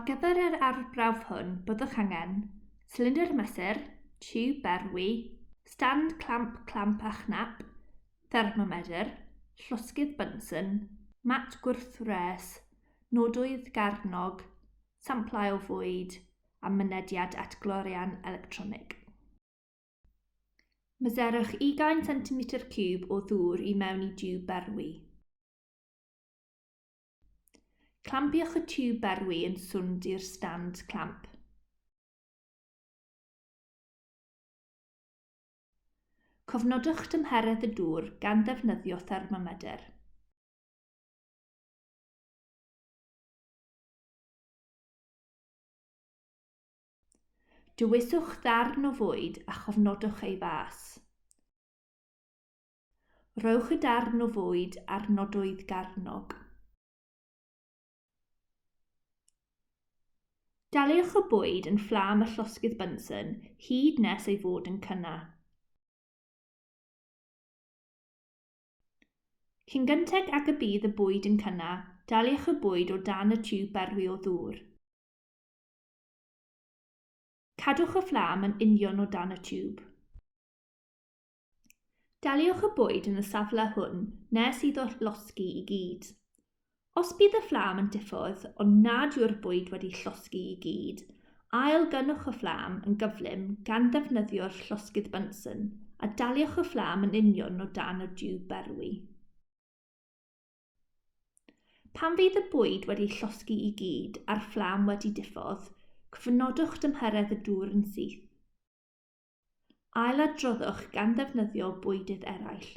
gyfer yr arbrawf hwn, byddwch angen sylinder mesur, tiwb berwi, stand clamp a chnap, thermometr, llosgydd Bunsen, mat gwrthwres, nodwydd garnog, samplau o fwyd a mynediad at glorian electronig. Mesurwch 20 cm³ o ddŵr i mewn i diwb berwi. Clampiwch y tiwb berwi yn swnd i'r stand clamp. Cofnodwch tymheredd y dŵr gan ddefnyddio thermometr. Dywyswch ddarn o fwyd a chofnodwch ei fas. Rhowch y darn o fwyd ar nodwydd garnog. Daliwch y bwyd yn fflam y llosgydd Bunsen hyd nes ei fod yn cynna. Cyn gynteg ag y bydd y bwyd yn cynna, daliwch y bwyd o dan y tiwb berwi o ddŵr. Cadwch y fflam yn union o dan y tiwb. Daliwch y bwyd yn y safle hwn nes iddo losgi i gyd. Os bydd y fflam yn diffodd ond nad yw'r bwyd wedi llosgi i gyd, ailgynnwch y fflam yn gyflym gan ddefnyddio'r llosgydd Bunsen a daliwch y fflam yn union o dan y tiwb berwi. Pan fydd y bwyd wedi llosgi i gyd a'r fflam wedi diffodd, cofnodwch tymheredd y dŵr yn syth. Ailadroddwch gan ddefnyddio bwydydd eraill.